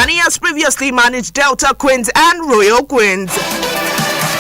and he has previously managed Delta Queens and Royal Queens.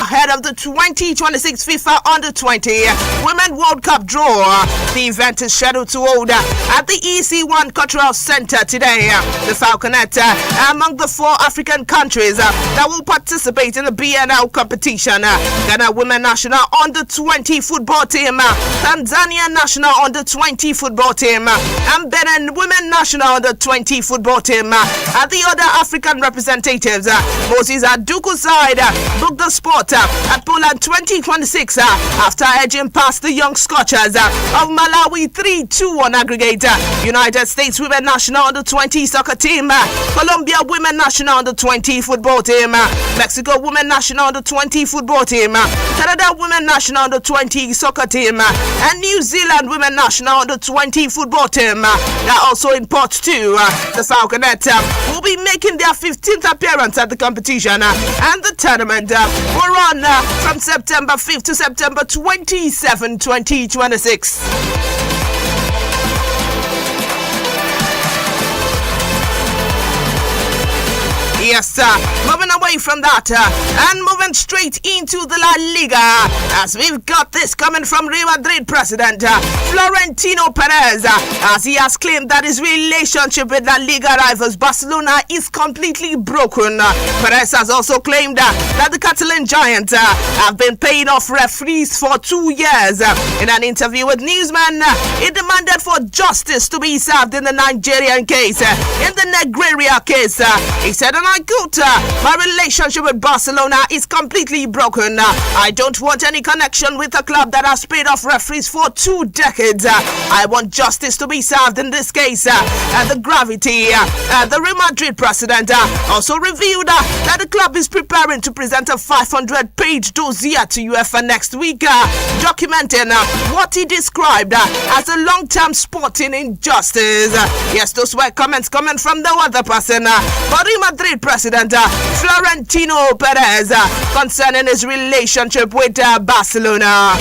Ahead of the 2026 FIFA Under-20 Women World Cup draw, the event is scheduled to hold at the EC1 Cultural Center today. The Falconet among the 4 African countries that will participate in the BNL competition. Ghana Women National Under-20 football team, Tanzania National Under-20 football team, and Benin Women National Under-20 football team. At the other African representatives, Moses Aduku side booked the spot at Poland 2026 after edging past the Young Scorchers of Malawi 3-2 on aggregate. United States Women National Under-20 soccer team, Colombia Women National Under-20 football team, Mexico Women National Under-20 football team, Canada Women National Under-20 soccer team, and New Zealand Women National Under-20 football team are also in pot 2. The Falconet will be making their 15th appearance at the competition, and the tournament will run from September 5th to September 27, 2026. Yes, sir. Moving away from that and moving straight into the La Liga, as we've got this coming from Real Madrid president Florentino Perez, as he has claimed that his relationship with La Liga rivals Barcelona is completely broken. Perez has also claimed that the Catalan giants have been paying off referees for 2 years. In an interview with Newsman, he demanded for justice to be served in the Nigerian case. In the Negreira case, he said, and I quote, my relationship with Barcelona is completely broken. I don't want any connection with a club that has paid off referees for 2 decades. I want justice to be served in this case. The gravity. The Real Madrid president also revealed that the club is preparing to present a 500-page dossier to UEFA next week, documenting what he described as a long-term sporting injustice. Yes, those were comments coming from the other person, but Real Madrid president Florentino Perez concerning his relationship with Barcelona.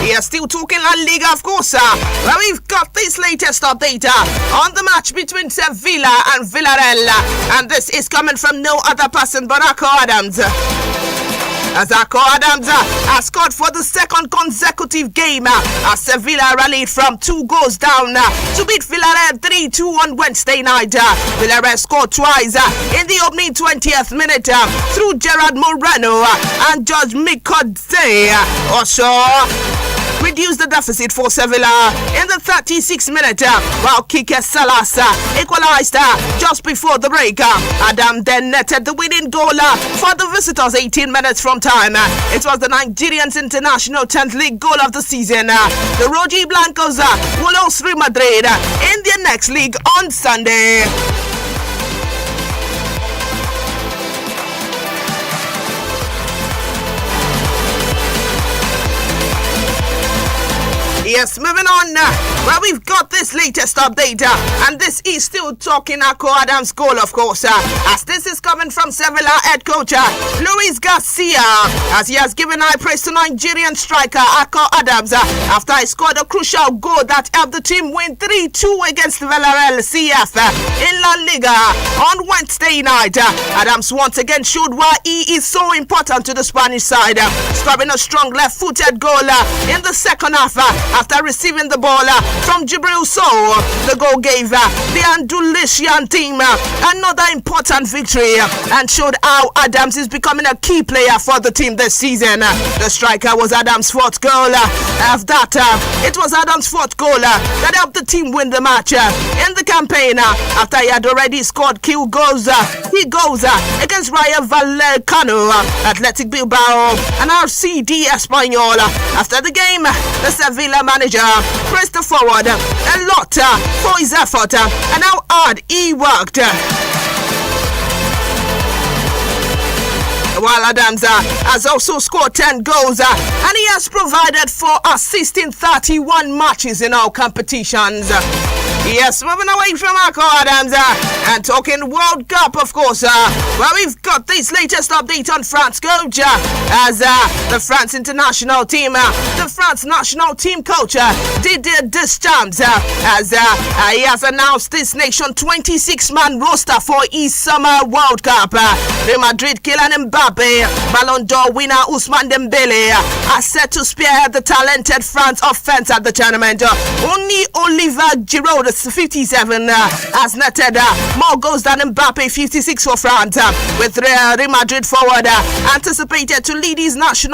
Yes, still talking La Liga, of course, where we've got this latest update on the match between Sevilla and Villarreal, and this is coming from no other person but Akko Adams. As Akko Adams has scored for the second consecutive game as Sevilla rallied from 2 goals down to beat Villarreal 3-2 on Wednesday night. Villarreal scored twice in the opening 20th minute through Gerard Moreno and George Mikodze. Also reduced the deficit for Sevilla in the 36th minute, while Kike Salas equalized just before the break. Adam then netted the winning goal for the visitors 18 minutes from time. It was the Nigerians' international 10th league goal of the season. The Roji Blancos will host Real Madrid in their next league on Sunday. Yes, moving on, where we've got this latest update, and this is still talking Akko Adams' goal, of course, as this is coming from Sevilla head coach Luis Garcia, as he has given high praise to Nigerian striker Akko Adams after he scored a crucial goal that helped the team win 3-2 against Villarreal CF in La Liga on Wednesday night. Adams once again showed why he is so important to the Spanish side, scoring a strong left-footed goal in the second half after receiving the ball from Jibril Sow. The goal gave the Andalusian team another important victory and showed how Adams is becoming a key player for the team this season. The striker was Adams' 4th goal. After that, it was Adams' 4th goal that helped the team win the match in the campaign after he had already scored key goals against Rayo Vallecano, Athletic Bilbao and RCD Espanyol. After the game, the Sevilla manager praised the forward a lot for his effort and how hard he worked. While Adams has also scored 10 goals and he has provided for assists in 31 matches in all competitions. Yes, moving away from Marco Adams and talking World Cup, of course. Well, we've got this latest update on France coach as the France international team, the France national team coach Didier Deschamps as he has announced this nation 26-man roster for his summer World Cup. Real Madrid Kylian Mbappe, Ballon d'Or winner Ousmane Dembele are set to spearhead the talented France offense at the tournament. Only Olivier Giroud, 57, has netted more goals than Mbappe, 56 for France, with Real Madrid forward anticipated to lead his nation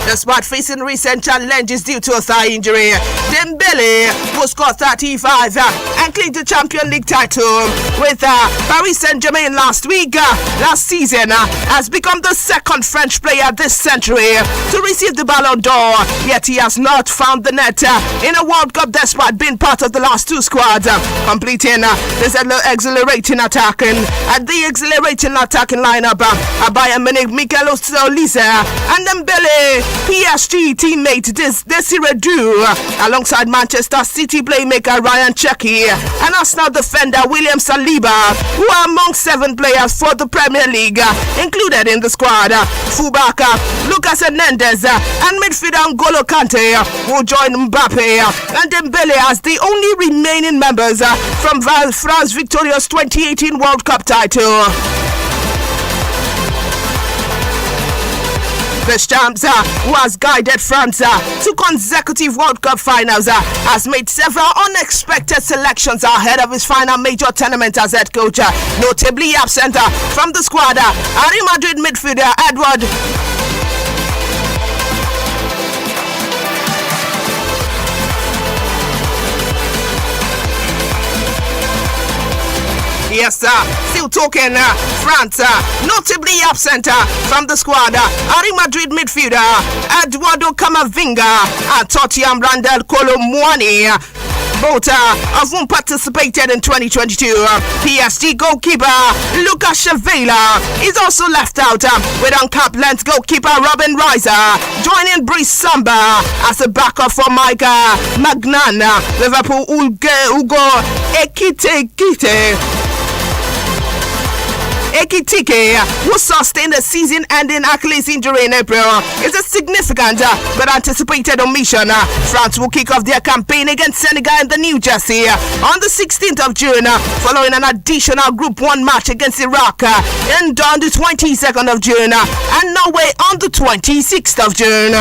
despite facing recent challenges due to a thigh injury. Dembele will score 35 and clean the Champions League title with Paris Saint-Germain last season, has become the second French player this century to receive the Ballon d'Or, yet he has not found the net in a World Cup despite being part of the last two squads, completing this exhilarating attacking lineup by Mikel Olise and Dembele PSG teammate Desiree Dou alongside Manchester City playmaker Ryan Cherki and Arsenal defender William Saliba, who are among 7 players for the Premier League included in the squad. Fullback Lucas Hernandez and midfielder N'Golo Kante will join Mbappe and Dembele as the only remaining members from France's victorious 2018 World Cup title. Deschamps, who has guided France to consecutive World Cup finals, has made several unexpected selections ahead of his final major tournament as head coach. Notably absent from the squad, Real Madrid midfielder Edward Yes, still talking France, notably absent from the squad, Real Madrid midfielder Eduardo Camavinga and Tottenham Randall Kolo Muani, both of whom participated in 2022. PSG goalkeeper Lucas Chavela is also left out, with uncapped Lens goalkeeper Robin Reiser joining Brice Samba as a backup for Mike Magnan. Liverpool Ugo Ekitike, who sustained a season-ending Achilles injury in April, is a significant but anticipated omission. France will kick off their campaign against Senegal in the New Jersey on the 16th of June, following an additional Group 1 match against Iraq on the 22nd of June and Norway on the 26th of June.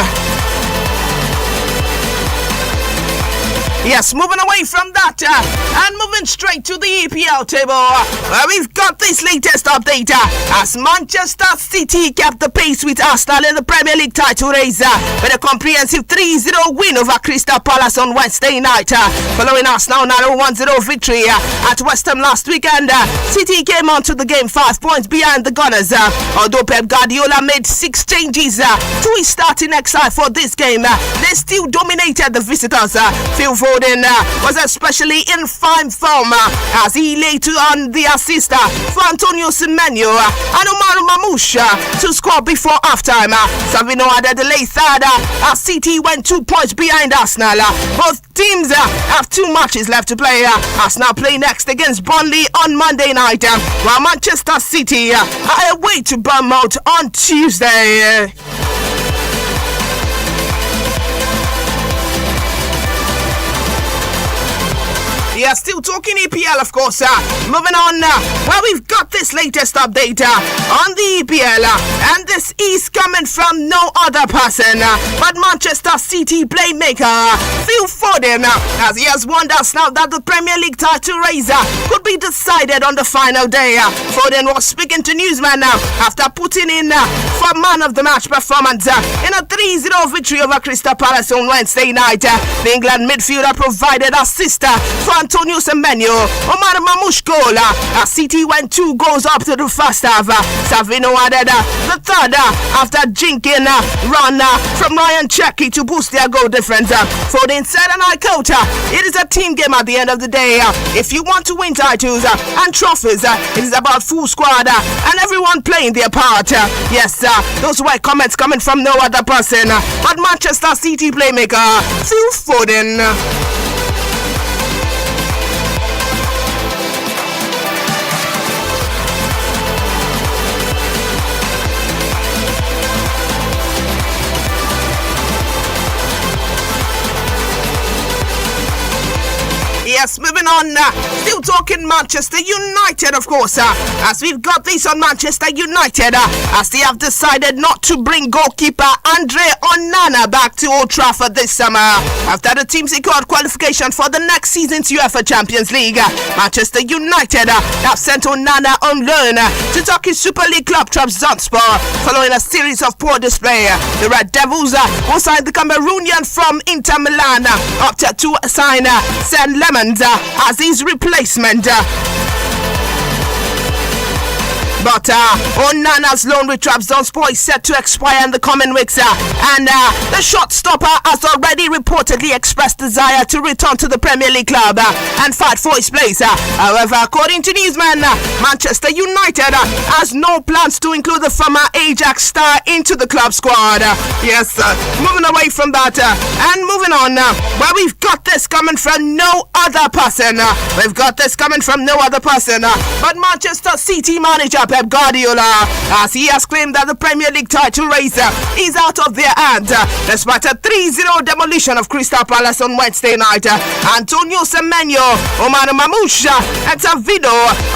Yes, moving away from that and moving straight to the EPL table, where we've got this latest update as Manchester City kept the pace with Arsenal in the Premier League title race with a comprehensive 3-0 win over Crystal Palace on Wednesday night. Following Arsenal 1-0 victory at West Ham last weekend, City came onto the game 5 points behind the Gunners. Although Pep Guardiola made 6 changes to his starting XI for this game, they still dominated the visitors. Phil Foden was especially in fine form as he laid on the assist for Antonio Semenyo and Omar Mamouche to score before halftime. Savino added the late third as City went 2 points behind Arsenal. Both teams have 2 matches left to play. Arsenal play next against Burnley on Monday night, while Manchester City are away to Bournemouth on Tuesday. Yeah, still talking EPL, of course. Moving on, well, we've got this latest update on the EPL, and this is coming from no other person but Manchester City playmaker Phil Foden, as he has warned us now that the Premier League title race could be decided on the final day. Foden was speaking to newsmen after putting in for man of the match performance in a 3-0 victory over Crystal Palace on Wednesday night. The England midfielder provided assist for Antonio Semenyo, Omar Mamouche goal as City went 2 goals up to the first half. Savino added the third after jinking run from Ryan Cherki to boost their goal difference. Foden said, and I quote, "It is a team game at the end of the day. If you want to win titles and trophies, it is about full squad and everyone playing their part." Yes, those were comments coming from no other person but Manchester City playmaker Phil Foden. Yes, moving on. Still talking Manchester United, of course. As we've got this on Manchester United, as they have decided not to bring goalkeeper Andre Onana back to Old Trafford this summer after the team secured qualification for the next season's UEFA Champions League. Manchester United have sent Onana on loan to Turkish Super League club Trabzonspor following a series of poor display. The Red Devils will sign the Cameroonian from Inter Milan opted to sign Sen Lemons as his replacement. But Onana's loan with Trabzonspor is set to expire in the coming weeks, and the shot stopper has already reportedly expressed desire to return to the Premier League club and fight for his place. However, according to newsman, Manchester United has no plans to include the former Ajax star into the club squad. Yes, moving away from that and moving on, where we've got this coming from no other person. We've got this coming from no other person but Manchester City manager Pep Guardiola, as he has claimed that the Premier League title race is out of their hands despite a 3-0 demolition of Crystal Palace on Wednesday night. Antonio Semenyo, Omar Mamouche and Tavido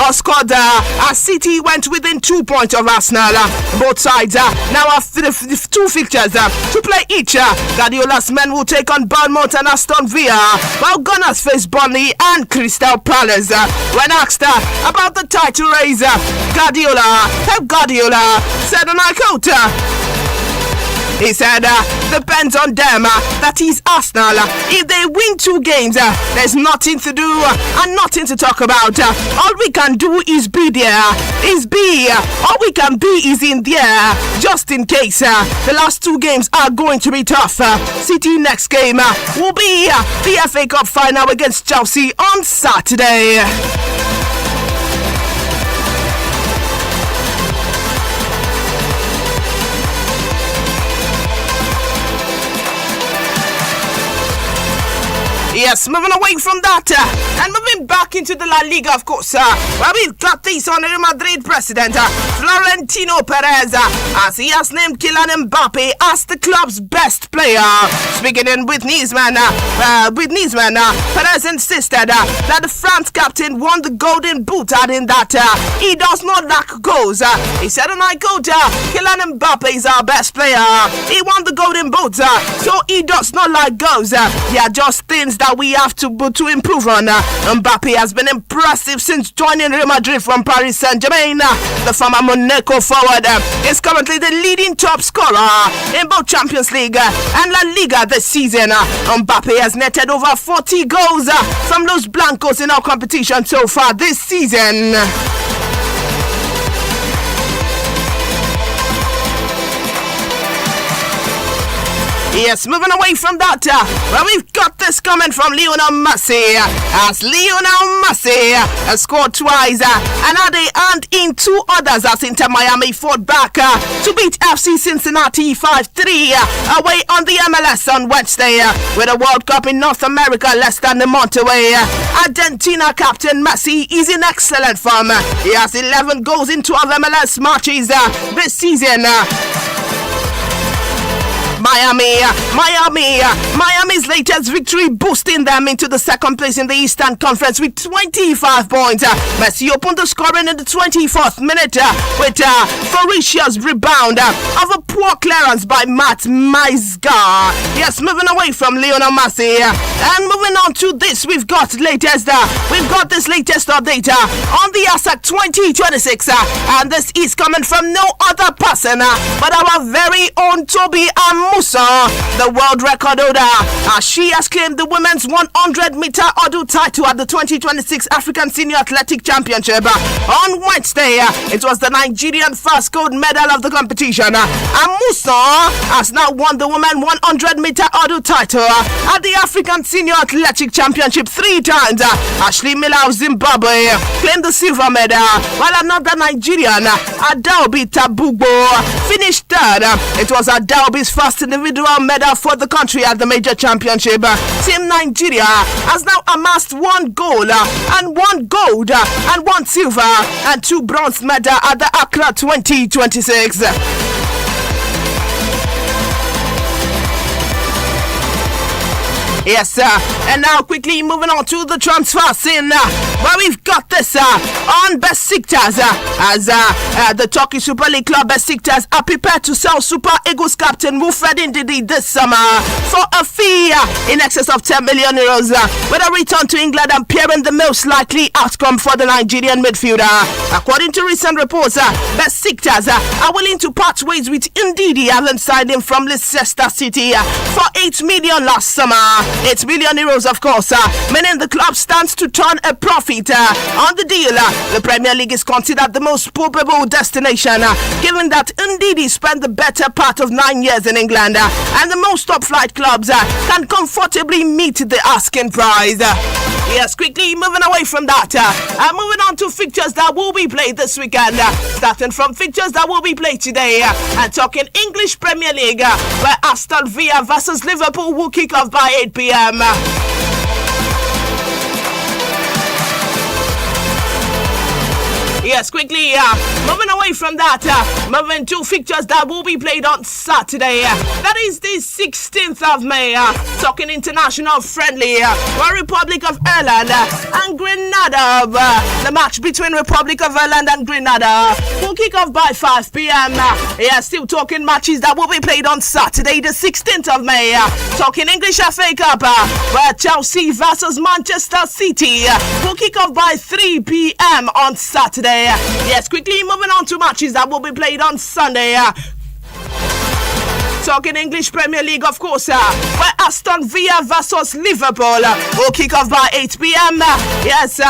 scored as City went within 2 points of Arsenal. Both sides now have two fixtures to play each. Guardiola's men will take on Bournemouth and Aston Villa, while Gunners face Burnley and Crystal Palace. When asked about the title race, Pep Guardiola said, and I quote, he said, depends on them. That is Arsenal. If they win 2 games, there's nothing to do and nothing to talk about. All we can do is be there. All we can be is in there, just in case. The last 2 games are going to be tough. City next game will be the FA Cup final against Chelsea on Saturday. Yes, moving away from that and moving back into the La Liga, of course, where we've got this on Real Madrid president Florentino Perez, as he has named Kylian Mbappe as the club's best player. Speaking with Newsman, Perez insisted that the France captain won the Golden Boot, adding that he does not lack goals. He said, and I quote, Kylian Mbappe is our best player. He won the Golden Boot, so he does not lack goals. They are just things that we have to improve on. Mbappe has been impressive since joining Real Madrid from Paris Saint-Germain. The former Monaco forward is currently the leading top scorer in both Champions League and La Liga this season. Mbappe has netted over 40 goals from Los Blancos in our competition so far this season. Yes, moving away from that, where we've got this coming from Lionel Messi, as Lionel Messi has scored twice and had in 2 others as Inter Miami fought back to beat FC Cincinnati 5-3 away on the MLS on Wednesday. With a World Cup in North America less than a month away, Argentina captain Messi is in excellent form. He has 11 goals in 12 MLS matches this season. Miami's latest victory boosting them into the second place in the Eastern Conference with 25 points. Messi opened the scoring in the 24th minute with a ferocious rebound of a poor clearance by Matt Meisgar. Yes, moving away from Lionel Messi and moving on to this, we've got this latest update on the ASAC 2026, and this is coming from no other person but our very own Toby Musa, the world record holder. She has claimed the women's 100-meter hurdle title at the 2026 African Senior Athletic Championship. On Wednesday, it was the Nigerian first gold medal of the competition. Musa has now won the women 100-meter hurdle title at the African Senior Athletic Championship 3 times. Ashley Miller of Zimbabwe claimed the silver medal, while another Nigerian, Adaobi Tabubo, finished third. It was Adaobi's first individual medal for the country at the major championship. Team Nigeria has now amassed 1 gold and 1 gold and 1 silver and 2 bronze medals at the Accra 2026. Yes, sir. And now quickly moving on to the transfer scene, where we've got this on Besiktas, as the Turkish Super League club Besiktas are prepared to sell Super Eagles captain Wilfred Ndidi this summer for a fee in excess of 10 million euros, with a return to England appearing the most likely outcome for the Nigerian midfielder. According to recent reports, Besiktas are willing to part ways with Ndidi, having signed him from Leicester City for 8 million last summer. 8 million euros, of course, meaning the club stands to turn a profit on the deal. The Premier League is considered the most probable destination, given that Ndidi spent the better part of 9 years in England, and the most top-flight clubs can comfortably meet the asking price. Yes, quickly moving away from that, moving on to fixtures that will be played this weekend, starting from fixtures that will be played today, and talking English Premier League, where Aston Villa versus Liverpool will kick off by 8 p.m. Yes, quickly, moving away from that, moving to fixtures that will be played on Saturday. That is the 16th of May. Talking international friendly, where Republic of Ireland and Grenada. The match between Republic of Ireland and Grenada will kick off by 5 p.m. Yeah, still talking matches that will be played on Saturday, the 16th of May. Talking English FA Cup, where Chelsea versus Manchester City will kick off by 3 p.m. on Saturday. Yes, quickly moving on to matches that will be played on Sunday. Talking English Premier League, of course, where Aston Villa versus Liverpool will kick off by 8 p.m. Yes,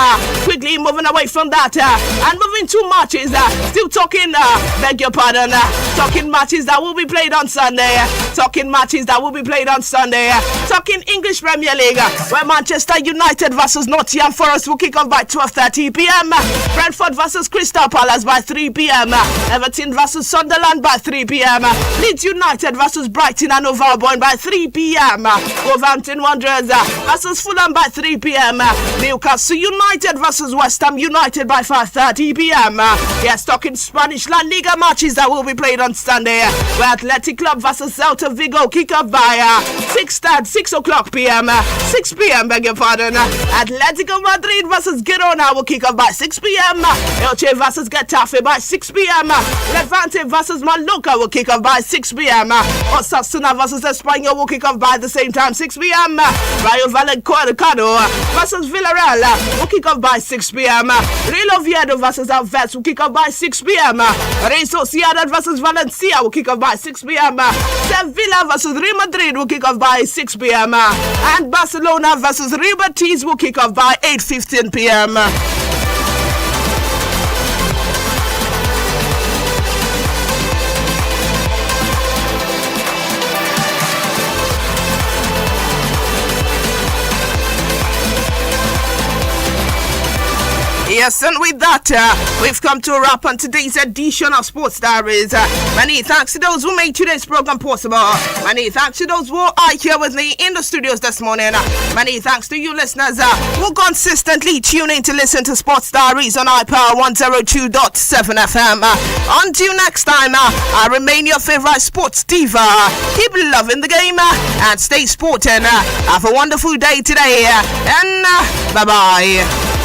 quickly moving away from that and moving to matches. Still talking, beg your pardon, talking matches that will be played on Sunday. Talking matches that will be played on Sunday. Talking English Premier League, where Manchester United versus Nottingham Forest will kick off by 12:30 p.m. Brentford versus Crystal Palace by 3 p.m. Everton versus Sunderland by 3 p.m. Leeds United versus Brighton and Hove Albion by 3 p.m. Wolverhampton Wanderers versus Fulham by 3 p.m. Newcastle United versus West Ham United by 5:30 p.m. Yes, talking Spanish La Liga matches that will be played on Sunday, where Athletic Club versus Celta Vigo kick off by 6 o'clock p.m. 6 p.m. beg your pardon. Atletico Madrid versus Girona will kick off by 6 p.m. Elche versus Getafe by 6 p.m. Levante versus Mallorca will kick off by 6 p.m. Osasuna versus Espanyol will kick off by the same time, 6 p.m. Rayo Vallecano versus Villarreal will kick off by 6 p.m. Real Oviedo versus Alves will kick off by 6 p.m. Real Sociedad versus Valencia will kick off by 6 p.m. Sevilla versus Real Madrid will kick off by 6 p.m. And Barcelona versus Real Betis will kick off by 8:15 p.m. Yes, and with that, we've come to a wrap on today's edition of Sports Diaries. Many thanks to those who made today's program possible. Many thanks to those who are here with me in the studios this morning. Many thanks to you listeners who consistently tune in to listen to Sports Diaries on iPower 102.7 FM. Until next time, I remain your favorite sports diva. Keep loving the game and stay sporting. Have a wonderful day today, and bye-bye.